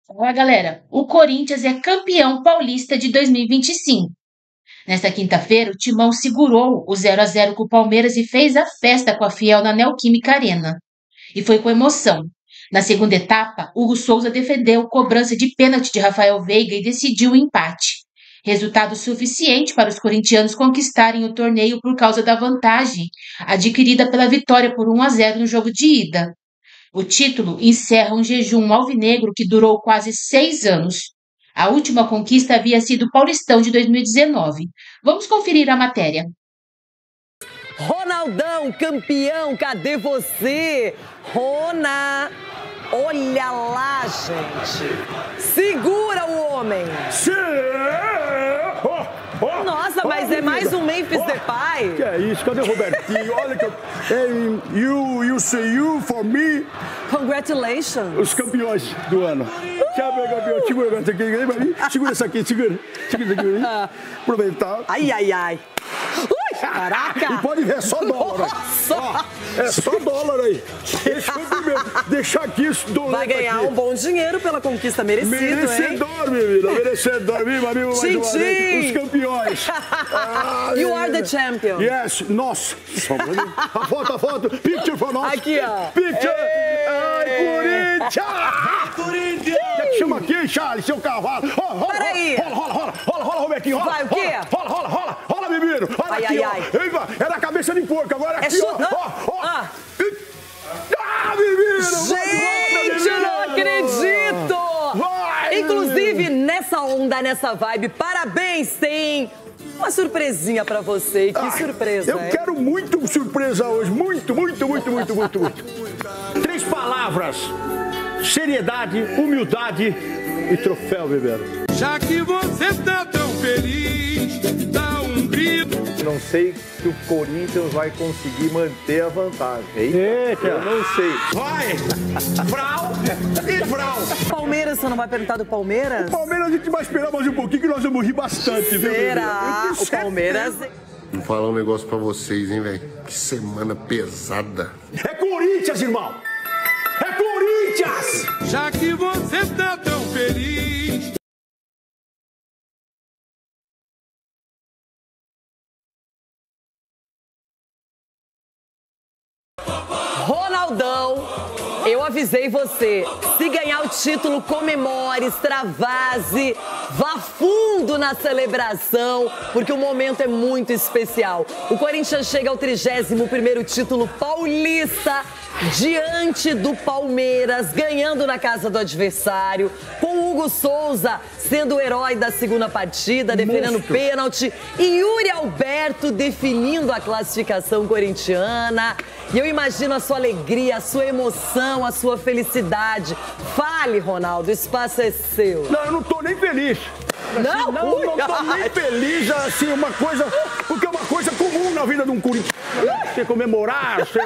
Olha, galera, o Corinthians é campeão paulista de 2025. Nesta quinta-feira, o Timão segurou o 0-0 com o Palmeiras e fez a festa com a Fiel na Neoquímica Arena. E foi com emoção. Na segunda etapa, Hugo Souza defendeu cobrança de pênalti de Rafael Veiga e decidiu o empate. Resultado suficiente para os corintianos conquistarem o torneio por causa da vantagem adquirida pela vitória por 1-0 no jogo de ida. O título encerra um jejum alvinegro que durou quase 6 anos. A última conquista havia sido o Paulistão de 2019. Vamos conferir a matéria. Ronaldão, campeão, cadê você? Rona, olha lá, gente. Segura o homem. Nossa, mas é mais um Memphis Depay. Que é isso? Cadê o Robertinho? Olha que eu... You say you for me. Congratulations. Os campeões do ano. Tchau, meu campeão. Segura essa aqui. Segura essa aqui. Segura isso aqui. Aproveitar. Ai, ai, ai. Ui, caraca. E pode ver, é só dólar. Nossa. É só dólar aí. Deixa aqui isso dólar. Vai ganhar aqui um bom dinheiro pela conquista merecida, merecedor, hein? Merecedor, merecedor. Viva, Tchim-tchim. Os campeões. You are the champion. Yes. Nossa. A foto. Picture for nós. Aqui, ó. Picture. Ai, Corinthians. Corinthians. Chama aqui, Charles, seu cavalo. Peraí. Rola, Robertinho. Vai, o quê? Rola, menino. Olha ai, aqui, ai. Ó. Era a cabeça de porco, agora aqui, ó. Menino. Gente, eu não acredito. Vai, inclusive, nessa onda, nessa vibe, parabéns, tem uma surpresinha pra você. Que surpresa, eu quero muito surpresa hoje. Muito. 3 palavras. Seriedade, humildade e troféu, Bebeiro. Já que você tá tão feliz, dá um grito. Não sei se o Corinthians vai conseguir manter a vantagem. Eita. Eu não sei. Vai! Vral e vral! Palmeiras, você não vai perguntar do Palmeiras? O Palmeiras a gente vai esperar mais um pouquinho que nós vamos rir bastante, viu? Será? O Palmeiras... Vou falar um negócio pra vocês, hein, velho? Que semana pesada. É Corinthians, irmão! É Corinthians! Já que você tá tão feliz. Ronaldão, eu avisei você. Se ganhar o título, comemore, extravase, vá fundo na celebração, porque o momento é muito especial. O Corinthians chega ao 31º título paulista, diante do Palmeiras, ganhando na casa do adversário, com o Hugo Souza sendo o herói da segunda partida, defendendo pênalti, e Yuri Alberto definindo a classificação corintiana. E eu imagino a sua alegria, a sua emoção, a sua felicidade. Fale, Ronaldo, o espaço é seu. Não, eu não tô nem feliz. Não tô nem feliz, assim, uma coisa... Porque é uma coisa comum na vida de um corintiano. Você comemorar, você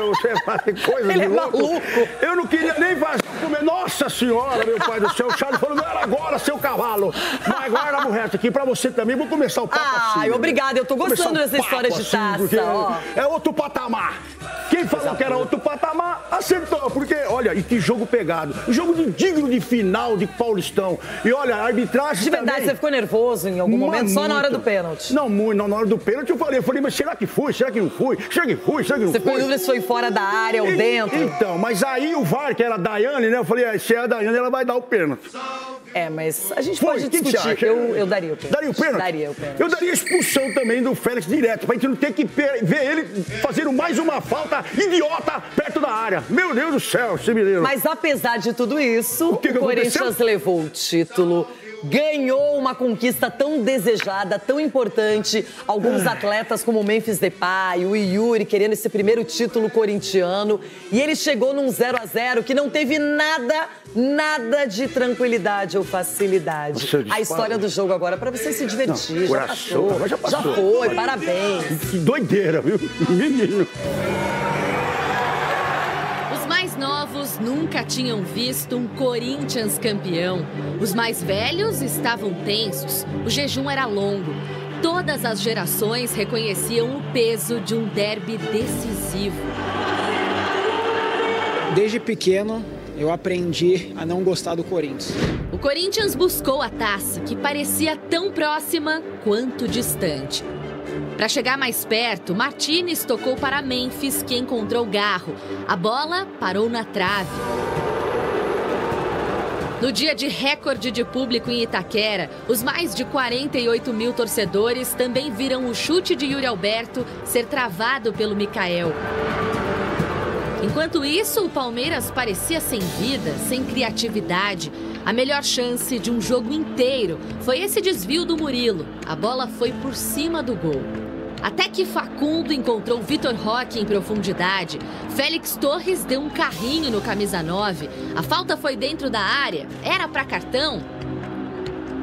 fazer coisas Ele de é louco. maluco. Eu não queria nem fazer comer. Nossa Senhora, meu pai do céu. O Charles falou, não era agora, seu cavalo. Mas agora, o resto aqui, pra você também, vou começar o papo assim. Ai, obrigada, eu tô gostando dessa história de taça, ó. É outro patamar. Quem falou que era outro patamar, acertou. Porque, olha, e que jogo pegado. Um jogo digno de final de Paulistão. E olha, a arbitragem de verdade, também... você ficou nervoso em algum momento, só na hora do pênalti? Não, muito. Na hora do pênalti eu falei, mas será que foi? Será que não foi? Será que foi? Será que não foi? Você foi? ficou em dúvida se foi fora da área ou dentro? Então, mas aí o VAR, que era a Daiane, né? Eu falei, se é a Daiane, ela vai dar o pênalti. É, mas a gente pode discutir. Eu daria o pênalti. Daria o pênalti? Daria o pênalti. Eu daria a expulsão também do Félix direto, pra gente não ter que ver ele fazendo mais uma falta idiota perto da área. Meu Deus do céu, esse menino. Mas apesar de tudo isso, o Corinthians aconteceu? levou o título, ganhou uma conquista tão desejada, tão importante. Alguns atletas como o Memphis Depay, o Yuri, querendo esse primeiro título corintiano. E ele chegou num 0-0 que não teve nada de tranquilidade ou facilidade. A história do jogo agora, pra você se divertir. Não, já passou. Já foi, parabéns. Que doideira, viu? Menino. Os mais novos nunca tinham visto um Corinthians campeão. Os mais velhos estavam tensos. O jejum era longo. Todas as gerações reconheciam o peso de um derby decisivo. Desde pequeno, eu aprendi a não gostar do Corinthians. O Corinthians buscou a taça, que parecia tão próxima quanto distante. Para chegar mais perto, Martínez tocou para Memphis, que encontrou Garro. A bola parou na trave. No dia de recorde de público em Itaquera, os mais de 48 mil torcedores também viram o chute de Yuri Alberto ser travado pelo Michael. Enquanto isso, o Palmeiras parecia sem vida, sem criatividade. A melhor chance de um jogo inteiro foi esse desvio do Murilo. A bola foi por cima do gol. Até que Facundo encontrou Vitor Roque em profundidade. Félix Torres deu um carrinho no camisa 9. A falta foi dentro da área. Era para cartão?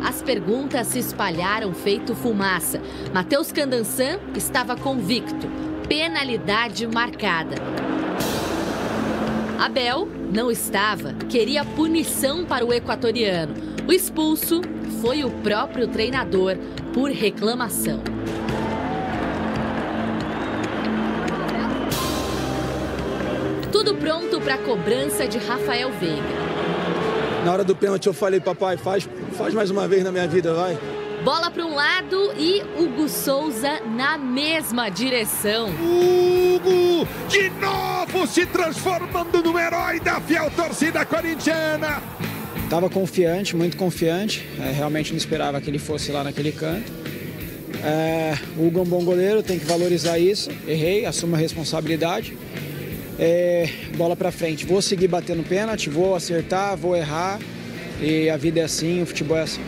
As perguntas se espalharam feito fumaça. Matheus Candançan estava convicto. Penalidade marcada. Abel não estava, queria punição para o equatoriano. O expulso foi o próprio treinador por reclamação. Tudo pronto para a cobrança de Rafael Veiga. Na hora do pênalti eu falei, papai, faz mais uma vez na minha vida, vai. Bola para um lado e Hugo Souza na mesma direção. Hugo, de novo se transformando no herói da fiel torcida corintiana. Tava confiante, muito confiante. Realmente não esperava que ele fosse lá naquele canto. O Hugo é um bom goleiro, tem que valorizar isso. Errei, assumo a responsabilidade. Bola para frente. Vou seguir batendo pênalti, vou acertar, vou errar. E a vida é assim, o futebol é assim.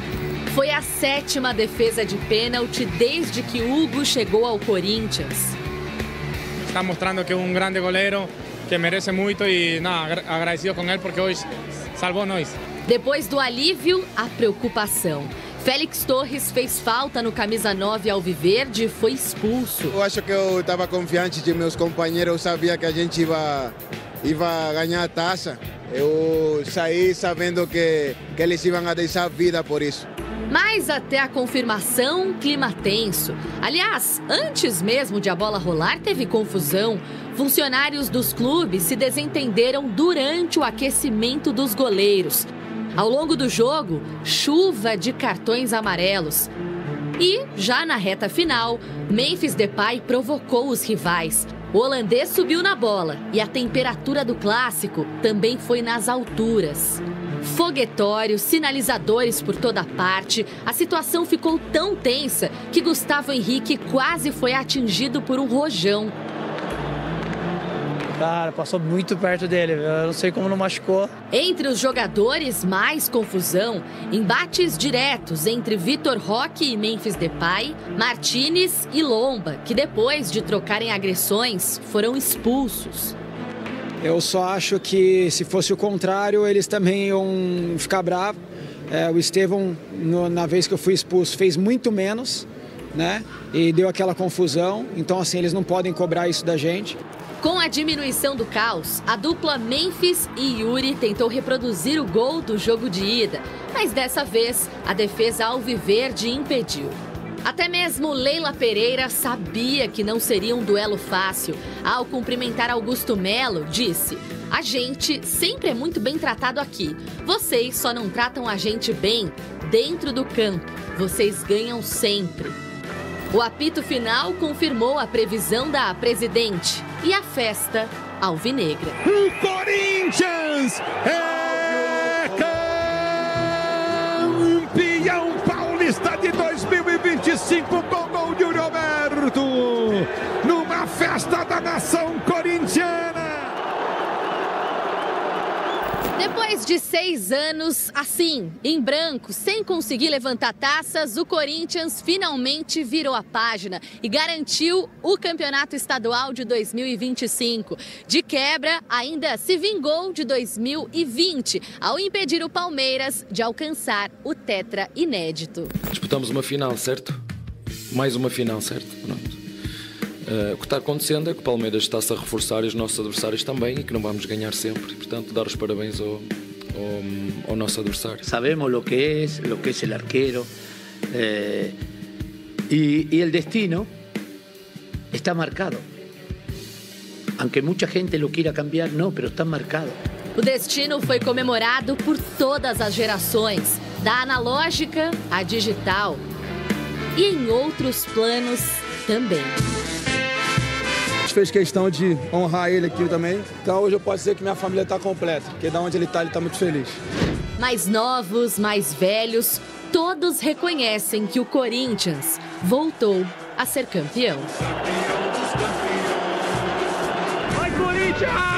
Foi a 7ª defesa de pênalti desde que Hugo chegou ao Corinthians. Está mostrando que é um grande goleiro, que merece muito e agradecido com ele porque hoje salvou nós. Depois do alívio, a preocupação. Félix Torres fez falta no camisa 9 alviverde e foi expulso. Eu acho que eu estava confiante de meus companheiros, sabia que a gente ia ganhar a taça. Eu saí sabendo que eles iam a deixar a vida por isso. Mas até a confirmação, clima tenso. Aliás, antes mesmo de a bola rolar, teve confusão. Funcionários dos clubes se desentenderam durante o aquecimento dos goleiros. Ao longo do jogo, chuva de cartões amarelos. E, já na reta final, Memphis Depay provocou os rivais. O holandês subiu na bola e a temperatura do clássico também foi nas alturas. Foguetórios, sinalizadores por toda parte, a situação ficou tão tensa que Gustavo Henrique quase foi atingido por um rojão. Cara, passou muito perto dele, eu não sei como não machucou. Entre os jogadores, mais confusão. Embates diretos entre Vitor Roque e Memphis Depay, Martínez e Lomba, que depois de trocarem agressões, foram expulsos. Eu só acho que se fosse o contrário, eles também iam ficar bravos. O Estevão, na vez que eu fui expulso, fez muito menos, né? E deu aquela confusão. Então, assim, eles não podem cobrar isso da gente. Com a diminuição do caos, a dupla Memphis e Yuri tentou reproduzir o gol do jogo de ida. Mas dessa vez, a defesa alviverde impediu. Até mesmo Leila Pereira sabia que não seria um duelo fácil. Ao cumprimentar Augusto Melo, disse: "A gente sempre é muito bem tratado aqui. Vocês só não tratam a gente bem dentro do campo. Vocês ganham sempre." O apito final confirmou a previsão da presidente e a festa alvinegra. O Corinthians é campeão paulista de 2025 com gol de Roberto, numa festa da nação corintiana. Depois de 6 anos, assim, em branco, sem conseguir levantar taças, o Corinthians finalmente virou a página e garantiu o campeonato estadual de 2025. De quebra, ainda se vingou de 2020, ao impedir o Palmeiras de alcançar o tetra inédito. Disputamos uma final, certo? Mais uma final, certo? Pronto. O que está acontecendo é que o Palmeiras está-se a reforçar e os nossos adversários também e que não vamos ganhar sempre. Portanto, dar os parabéns ao nosso adversário. Sabemos lo que es el arquero y el destino está marcado. Aunque mucha gente lo quiera cambiar, no, pero está marcado. O destino foi comemorado por todas as gerações, da analógica à digital. E em outros planos também. A gente fez questão de honrar ele aqui também. Então hoje eu posso dizer que minha família está completa, porque da onde ele está muito feliz. Mais novos, mais velhos, todos reconhecem que o Corinthians voltou a ser campeão. Vai, Corinthians!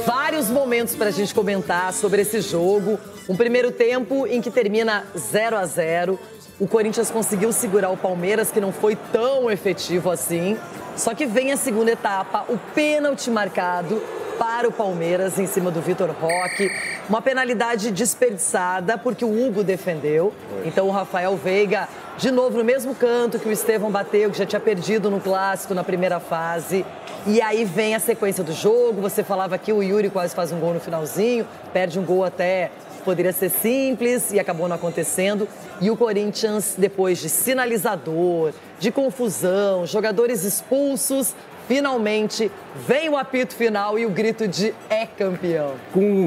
Vários momentos para a gente comentar sobre esse jogo. Um primeiro tempo em que termina 0-0. O Corinthians conseguiu segurar o Palmeiras, que não foi tão efetivo assim. Só que vem a segunda etapa, o pênalti marcado para o Palmeiras em cima do Vitor Roque. Uma penalidade desperdiçada, porque o Hugo defendeu. Então o Rafael Veiga, de novo no mesmo canto que o Estevão bateu, que já tinha perdido no Clássico na primeira fase. E aí vem a sequência do jogo. Você falava que o Yuri quase faz um gol no finalzinho, perde um gol até... Poderia ser simples e acabou não acontecendo. E o Corinthians, depois de sinalizador, de confusão, jogadores expulsos, finalmente vem o apito final e o grito de é campeão.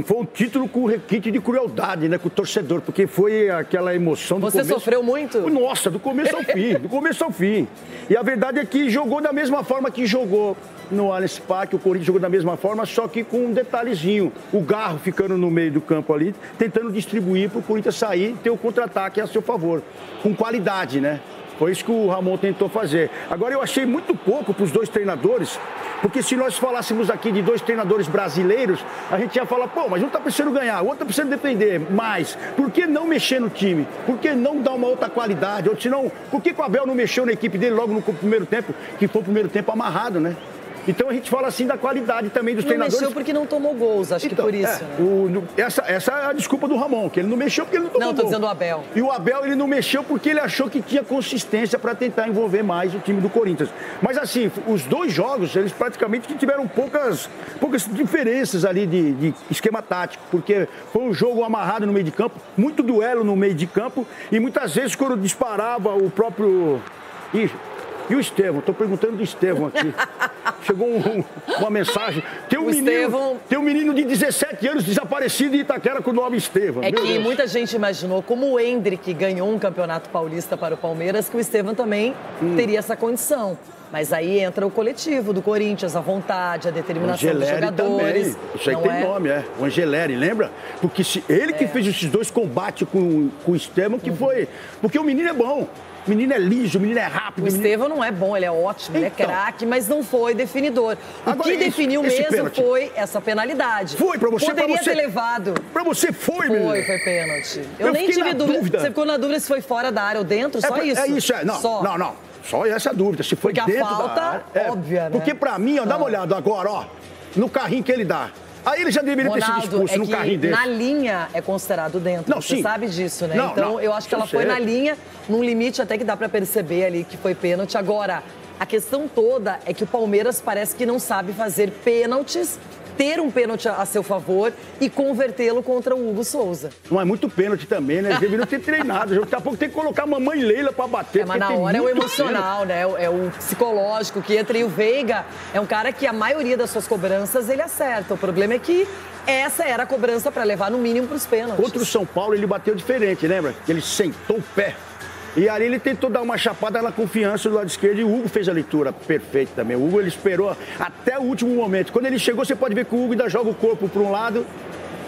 Foi um título com requinte de crueldade, né, com o torcedor, porque foi aquela emoção do começo. Você sofreu muito? Nossa, do começo ao fim, do começo ao fim. E a verdade é que jogou da mesma forma que jogou no Allianz Parque, o Corinthians jogou da mesma forma, só que com um detalhezinho. O Garro ficando no meio do campo ali, tentando distribuir para o Corinthians sair e ter o contra-ataque a seu favor, com qualidade, né? Foi isso que o Ramon tentou fazer. Agora, eu achei muito pouco para os dois treinadores, porque se nós falássemos aqui de dois treinadores brasileiros, a gente ia falar, pô, mas um está precisando ganhar, o outro está precisando defender mais. Por que não mexer no time? Por que não dar uma outra qualidade? Ou senão, por que o Abel não mexeu na equipe dele logo no primeiro tempo, que foi o primeiro tempo amarrado, né? Então a gente fala assim da qualidade também dos treinadores. Não mexeu porque não tomou gols, acho que por isso. Né? Essa é a desculpa do Ramon, que ele não mexeu porque ele não tomou gol. Não, tô dizendo o Abel. E o Abel, ele não mexeu porque ele achou que tinha consistência para tentar envolver mais o time do Corinthians. Mas assim, os dois jogos, eles praticamente tiveram poucas diferenças ali de esquema tático, porque foi um jogo amarrado no meio de campo, muito duelo no meio de campo, e muitas vezes quando disparava o próprio... E o Estevão? Estou perguntando do Estevão aqui. Chegou uma mensagem. Tem um menino de 17 anos desaparecido em Itaquera com o nome Estevão. É que muita gente imaginou, como o Endrick ganhou um campeonato paulista para o Palmeiras, que o Estevão também teria essa condição. Mas aí entra o coletivo do Corinthians, a vontade, a determinação dos jogadores. Também. Isso aí tem nome, O Angeleri, lembra? Porque ele que fez esses dois combates com o Estevão, que foi... Porque o menino é bom. O menino é liso, o menino é rápido. O Estevão não é bom, ele é ótimo, ele é craque, mas não foi definidor. O que definiu mesmo foi essa penalidade. Foi pra você, Poderia ter levado. Pra você foi, menino. Foi pênalti. Eu nem tive dúvida. Você ficou na dúvida se foi fora da área ou dentro, só isso? É isso, Não. Só essa dúvida, se foi porque dentro a falta, da área. óbvia, né? Porque pra mim, dá uma olhada agora, no carrinho que ele dá. Aí ele já deveria ter sido expulso no carrinho dele. Na linha é considerado dentro, você sabe disso, né? Então eu acho que ela foi na linha, num limite até que dá pra perceber ali que foi pênalti. Agora, a questão toda é que o Palmeiras parece que não sabe fazer pênaltis, ter um pênalti a seu favor e convertê-lo contra o Hugo Souza. Não é muito pênalti também, né? Eles deveriam ter treinado. Daqui a pouco tem que colocar a mamãe Leila pra bater. Mas na hora é o emocional, né? É o psicológico que entra. E o Veiga é um cara que a maioria das suas cobranças ele acerta. O problema é que essa era a cobrança pra levar no mínimo pros pênaltis. Contra o São Paulo ele bateu diferente, lembra? Ele sentou o pé. E aí ele tentou dar uma chapada na confiança do lado esquerdo e o Hugo fez a leitura perfeita também. O Hugo, ele esperou até o último momento. Quando ele chegou, você pode ver que o Hugo ainda joga o corpo para um lado.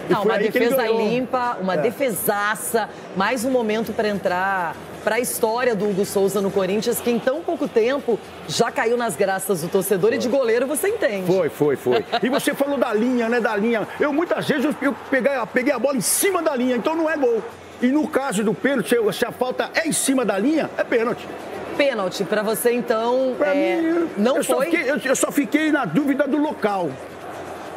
Não, uma defesa limpa, uma defesaça. Mais um momento para entrar para a história do Hugo Souza no Corinthians, que em tão pouco tempo já caiu nas graças do torcedor e de goleiro você entende. Foi. E você falou da linha, né? Da linha. Muitas vezes eu peguei a bola em cima da linha, então não é gol. E no caso do pênalti, se a falta é em cima da linha, é pênalti. Pênalti, pra você então, pra mim, não foi? Eu só fiquei na dúvida do local.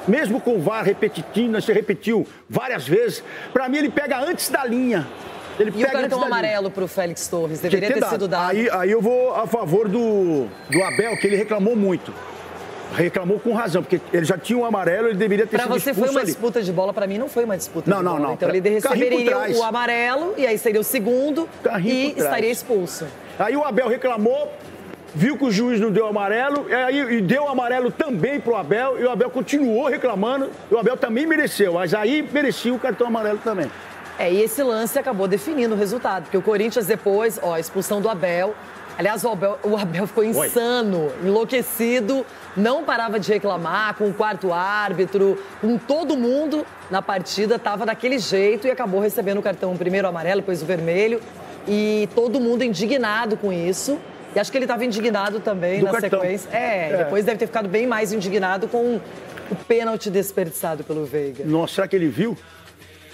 Mesmo com o VAR repetindo, você repetiu várias vezes, pra mim ele pega antes da linha. E o cartão amarelo pro Félix Torres, deveria ter sido dado. Aí eu vou a favor do Abel, que ele reclamou muito. Reclamou com razão, porque ele já tinha um amarelo, ele deveria ter sido expulso. Pra você foi uma ali. disputa de bola, pra mim não foi uma disputa Não, de bola. não. Então ele receberia o amarelo, e aí seria o segundo e estaria expulso. Aí o Abel reclamou, viu que o juiz não deu amarelo, e deu amarelo também pro Abel, e o Abel continuou reclamando, e o Abel também mereceu, mas aí merecia o cartão amarelo também. E esse lance acabou definindo o resultado, porque o Corinthians depois, a expulsão do Abel. Aliás, o Abel ficou insano, enlouquecido, não parava de reclamar com o quarto árbitro, com todo mundo na partida, estava daquele jeito e acabou recebendo o cartão, primeiro o amarelo, depois o vermelho, e todo mundo indignado com isso. E acho que ele estava indignado também na sequência. Depois deve ter ficado bem mais indignado com o pênalti desperdiçado pelo Veiga. Nossa, será que ele viu?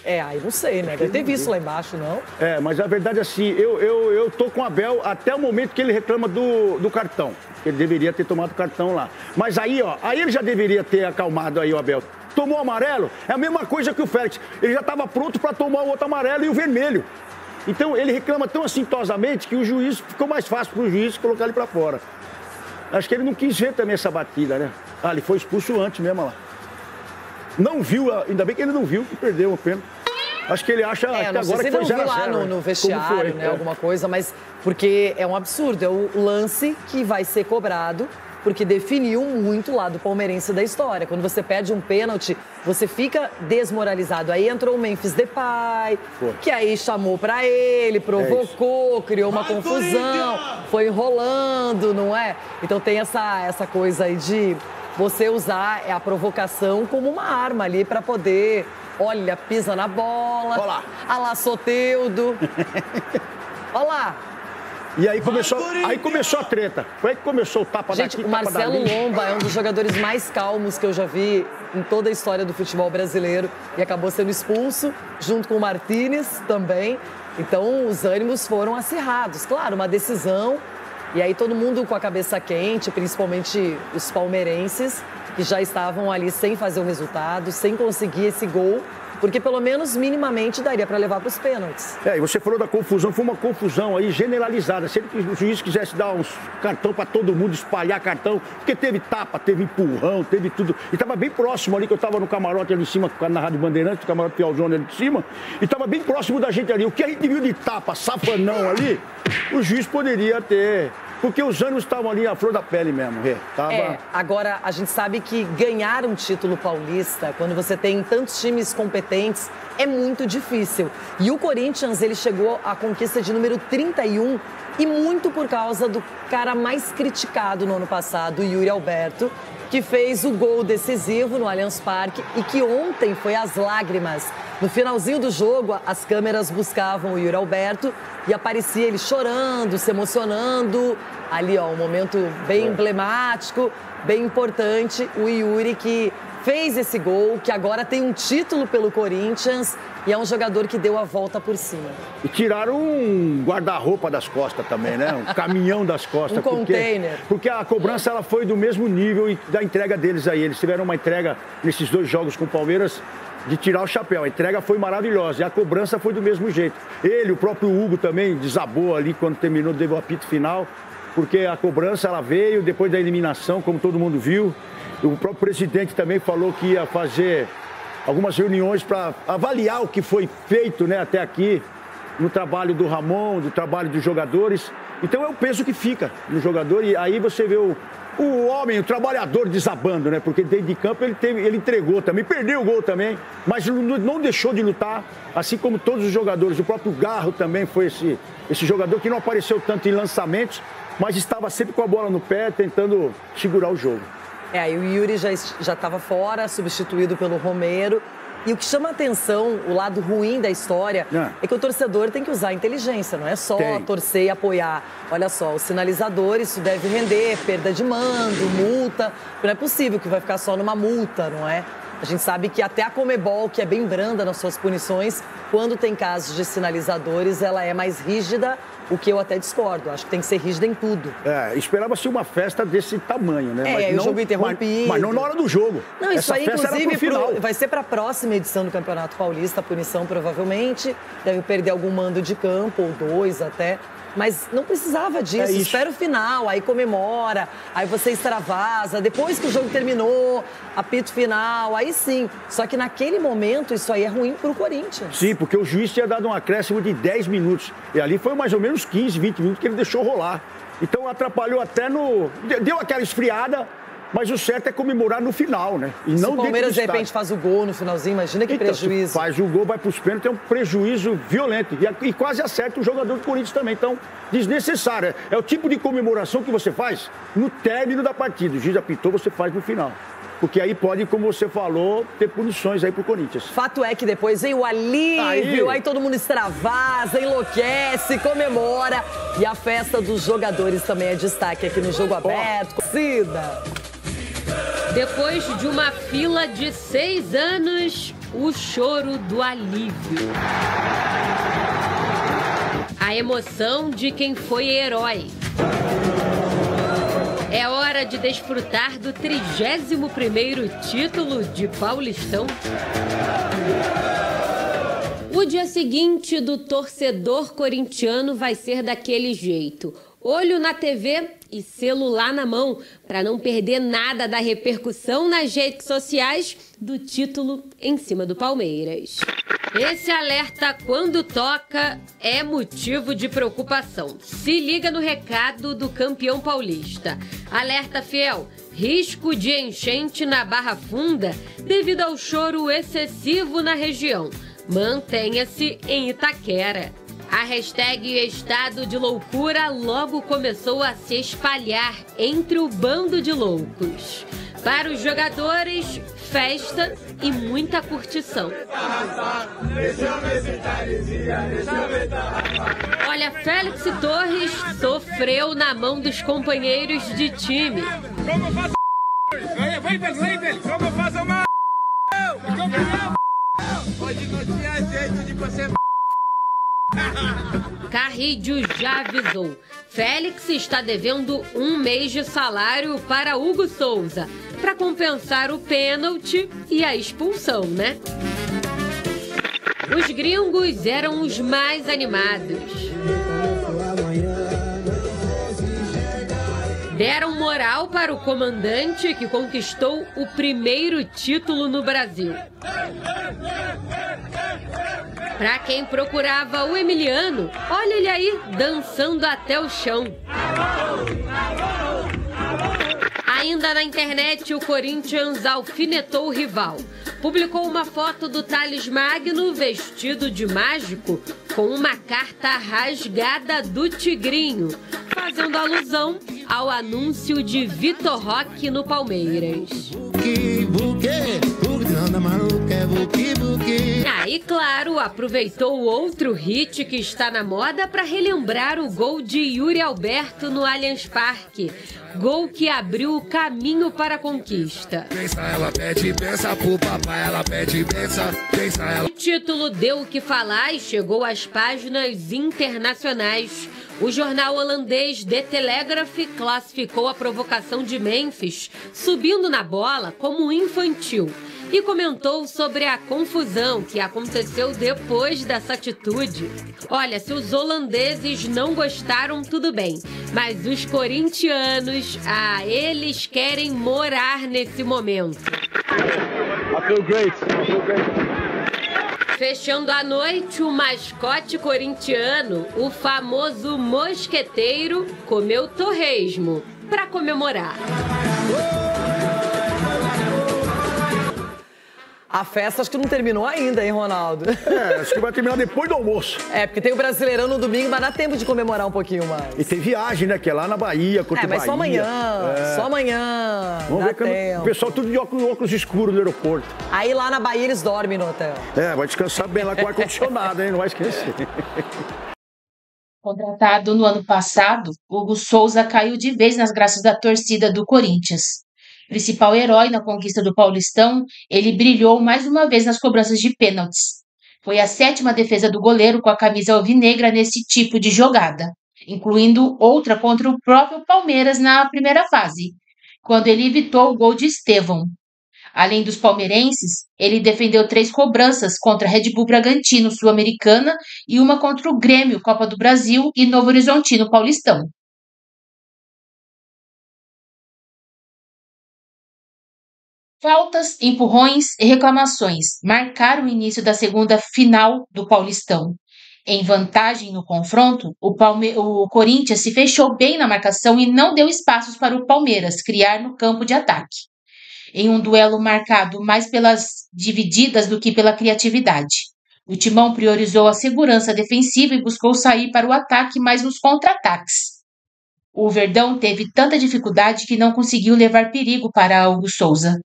Aí não sei, né? Deve ter visto lá embaixo, não? Mas a verdade é assim, eu tô com o Abel até o momento que ele reclama do cartão. Ele deveria ter tomado o cartão lá. Mas aí ele já deveria ter acalmado aí o Abel. Tomou o amarelo, é a mesma coisa que o Félix. Ele já estava pronto para tomar o outro amarelo e o vermelho. Então ele reclama tão assintosamente que o juiz ficou mais fácil pro juiz colocar ele para fora. Acho que ele não quis ver também essa batida, né? Ele foi expulso antes mesmo lá. Não viu, ainda bem que ele não viu, que perdeu o pênalti. Acho que ele acha que agora que foi 0-0. Não viu lá no vestiário, né, alguma coisa, mas porque é um absurdo, é o lance que vai ser cobrado, porque definiu muito o lado palmeirense da história. Quando você perde um pênalti, você fica desmoralizado. Aí entrou o Memphis Depay, que aí chamou pra ele, provocou, criou uma confusão, foi enrolando, não é? Então tem essa coisa aí de você usar a provocação como uma arma ali para poder, olha, pisa na bola. Olha lá. Olha lá, Soteldo. Olha lá. E aí começou a treta. Foi aí que começou o tapa daqui, o Marcelo Lomba é um dos jogadores mais calmos que eu já vi em toda a história do futebol brasileiro e acabou sendo expulso, junto com o Martínez também. Então, os ânimos foram acirrados. Claro, uma decisão. E aí todo mundo com a cabeça quente, principalmente os palmeirenses, que já estavam ali sem fazer o resultado, sem conseguir esse gol, porque pelo menos minimamente daria para levar para os pênaltis. E você falou da confusão, foi uma confusão aí generalizada. Sempre que o juiz quisesse dar uns cartão para todo mundo, espalhar cartão, porque teve tapa, teve empurrão, teve tudo. E estava bem próximo ali, que eu estava no camarote ali em cima, na Rádio Bandeirantes, o camarote Piauzone ali de cima, e estava bem próximo da gente ali. O que a gente viu de tapa, safanão ali, o juiz poderia ter... Porque os ânimos estavam ali à flor da pele mesmo. Agora, a gente sabe que ganhar um título paulista, quando você tem tantos times competentes, é muito difícil. E o Corinthians, ele chegou à conquista de número 31 e muito por causa do cara mais criticado no ano passado, o Yuri Alberto, que fez o gol decisivo no Allianz Parque e que ontem foi às lágrimas. No finalzinho do jogo, as câmeras buscavam o Yuri Alberto e aparecia ele chorando, se emocionando. Ali, um momento bem emblemático, bem importante. O Yuri que fez esse gol, que agora tem um título pelo Corinthians e é um jogador que deu a volta por cima. E tiraram um guarda-roupa das costas também, né? Um caminhão das costas. Um container. Porque a cobrança ela foi do mesmo nível da entrega deles aí. Eles tiveram uma entrega nesses 2 jogos com o Palmeiras de tirar o chapéu. A entrega foi maravilhosa e a cobrança foi do mesmo jeito. Ele, o próprio Hugo também desabou ali quando terminou, deu o apito final, porque a cobrança ela veio depois da eliminação, como todo mundo viu. O próprio presidente também falou que ia fazer algumas reuniões para avaliar o que foi feito, né, até aqui, no trabalho do Ramon, do trabalho dos jogadores. Então é o peso que fica no jogador e aí você vê o homem, o trabalhador desabando, né? Porque dentro de campo ele entregou também, perdeu o gol também, mas não deixou de lutar, assim como todos os jogadores. O próprio Garro também foi esse jogador que não apareceu tanto em lançamentos, mas estava sempre com a bola no pé, tentando segurar o jogo. E o Yuri já estava fora, substituído pelo Romero. E o que chama a atenção, o lado ruim da história, é que o torcedor tem que usar a inteligência, não é só torcer e apoiar. Olha só, os sinalizadores, isso deve render perda de mando, multa. Não é possível que vai ficar só numa multa, não é? A gente sabe que até a Conmebol, que é bem branda nas suas punições, quando tem casos de sinalizadores, ela é mais rígida, o que eu até discordo. Acho que tem que ser rígida em tudo. Esperava-se uma festa desse tamanho, né? Mas não, o jogo interrompido. Mas não na hora do jogo. Não, isso aí, inclusive, vai ser para a próxima edição do Campeonato Paulista, a punição provavelmente. Deve perder algum mando de campo, ou 2 até. Mas não precisava disso. isso. Espera o final, aí comemora, aí você extravasa. Depois que o jogo terminou, apito final, aí sim. Só que naquele momento, isso aí é ruim pro Corinthians. Sim, porque o juiz tinha dado um acréscimo de 10 minutos. E ali foi mais ou menos 15, 20 minutos que ele deixou rolar. Então atrapalhou até no... Deu aquela esfriada, mas o certo é comemorar no final, né? E Se não o Palmeiras, de dentro do repente, faz o gol no finalzinho, imagina que prejuízo. Se faz o gol, vai pros pênaltis, tem um prejuízo violento. E quase acerta o jogador do Corinthians também. Então, desnecessário. É o tipo de comemoração que você faz no término da partida. O juiz apitou, você faz no final. Porque aí pode, como você falou, ter punições aí pro Corinthians. Fato é que depois vem o alívio, aí todo mundo extravasa, enlouquece, comemora. E a festa dos jogadores também é destaque aqui no Jogo Aberto. Cida. Depois de uma fila de 6 anos, o choro do alívio. A emoção de quem foi herói. É hora de desfrutar do 31º título de Paulistão. O dia seguinte do torcedor corintiano vai ser daquele jeito. Olho na TV e celular na mão, para não perder nada da repercussão nas redes sociais do título em cima do Palmeiras. Esse alerta, quando toca, é motivo de preocupação. Se liga no recado do campeão paulista. Alerta fiel, risco de enchente na Barra Funda devido ao choro excessivo na região. Mantenha-se em Itaquera. A hashtag Estado de Loucura logo começou a se espalhar entre o bando de loucos. Para os jogadores, festa e muita curtição. Olha, Félix Torres sofreu na mão dos companheiros de time. Como faço Como faço uma pode confiar a gente de você. Carrídio já avisou. Félix está devendo 1 mês de salário para Hugo Souza, para compensar o pênalti e a expulsão, né? Os gringos eram os mais animados. Deram moral para o comandante que conquistou o primeiro título no Brasil. Para quem procurava o Emiliano, olha ele aí dançando até o chão. Ainda na internet, o Corinthians alfinetou o rival. Publicou uma foto do Thales Magno vestido de mágico com uma carta rasgada do Tigrinho, fazendo alusão ao anúncio de Vitor Roque no Palmeiras. Aí, claro, aproveitou o outro hit que está na moda para relembrar o gol de Yuri Alberto no Allianz Parque. Gol que abriu o caminho para a conquista. O título deu o que falar e chegou às páginas internacionais. O jornal holandês The Telegraph classificou a provocação de Memphis, subindo na bola, como infantil. E comentou sobre a confusão que aconteceu depois dessa atitude. Olha, se os holandeses não gostaram, tudo bem. Mas os corintianos, eles querem morar nesse momento. I feel great. Fechando a noite, o mascote corintiano, o famoso mosqueteiro, comeu torresmo para comemorar. A festa acho que não terminou ainda, hein, Ronaldo? Acho que vai terminar depois do almoço. Porque tem o Brasileirão no domingo, mas dá tempo de comemorar um pouquinho mais. E tem viagem, né, que é lá na Bahia, contra o Bahia. Mas só amanhã, só amanhã. Vamos ver que o pessoal tudo de óculos escuros no aeroporto. Aí lá na Bahia eles dormem no hotel. Vai descansar bem lá com o ar-condicionado, hein, não vai esquecer. Contratado no ano passado, Hugo Souza caiu de vez nas graças da torcida do Corinthians. Principal herói na conquista do Paulistão, ele brilhou mais uma vez nas cobranças de pênaltis. Foi a 7ª defesa do goleiro com a camisa alvinegra nesse tipo de jogada, incluindo outra contra o próprio Palmeiras na primeira fase, quando ele evitou o gol de Estevão. Além dos palmeirenses, ele defendeu 3 cobranças contra Red Bull Bragantino Sul-Americana e uma contra o Grêmio Copa do Brasil e Novo Horizontino Paulistão. Faltas, empurrões e reclamações marcaram o início da segunda final do Paulistão. Em vantagem no confronto, o Corinthians se fechou bem na marcação e não deu espaços para o Palmeiras criar no campo de ataque. Em um duelo marcado mais pelas divididas do que pela criatividade. O Timão priorizou a segurança defensiva e buscou sair para o ataque mais nos contra-ataques. O Verdão teve tanta dificuldade que não conseguiu levar perigo para Hugo Souza.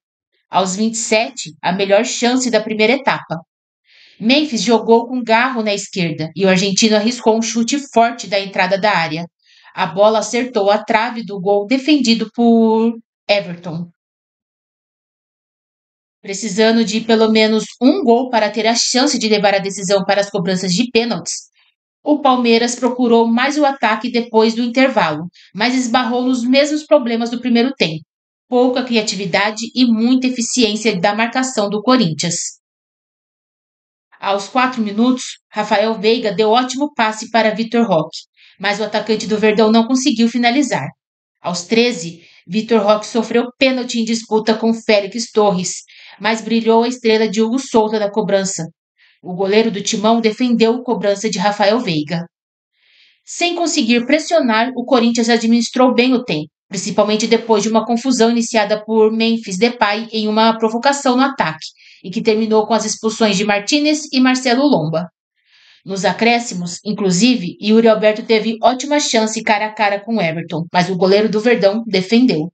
Aos 27, a melhor chance da primeira etapa. Memphis jogou com garro na esquerda e o argentino arriscou um chute forte da entrada da área. A bola acertou a trave do gol defendido por Everton. Precisando de pelo menos um gol para ter a chance de levar a decisão para as cobranças de pênaltis, o Palmeiras procurou mais o ataque depois do intervalo, mas esbarrou nos mesmos problemas do primeiro tempo. Pouca criatividade e muita eficiência da marcação do Corinthians. Aos 4 minutos, Rafael Veiga deu ótimo passe para Vitor Roque, mas o atacante do Verdão não conseguiu finalizar. Aos 13, Vitor Roque sofreu pênalti em disputa com Félix Torres, mas brilhou a estrela de Hugo Souza na cobrança. O goleiro do Timão defendeu a cobrança de Rafael Veiga. Sem conseguir pressionar, o Corinthians administrou bem o tempo, principalmente depois de uma confusão iniciada por Memphis Depay em uma provocação no ataque, e que terminou com as expulsões de Martínez e Marcelo Lomba. Nos acréscimos, inclusive, Yuri Alberto teve ótima chance cara a cara com Everton, mas o goleiro do Verdão defendeu.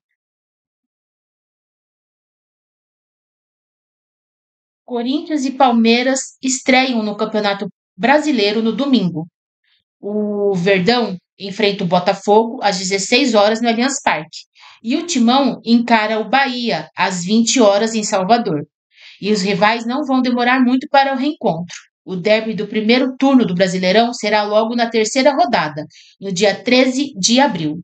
Corinthians e Palmeiras estreiam no Campeonato Brasileiro no domingo. O Verdão enfrenta o Botafogo às 16 horas no Allianz Parque. E o Timão encara o Bahia às 20 horas em Salvador. E os rivais não vão demorar muito para o reencontro. O derby do primeiro turno do Brasileirão será logo na terceira rodada, no dia 13 de abril.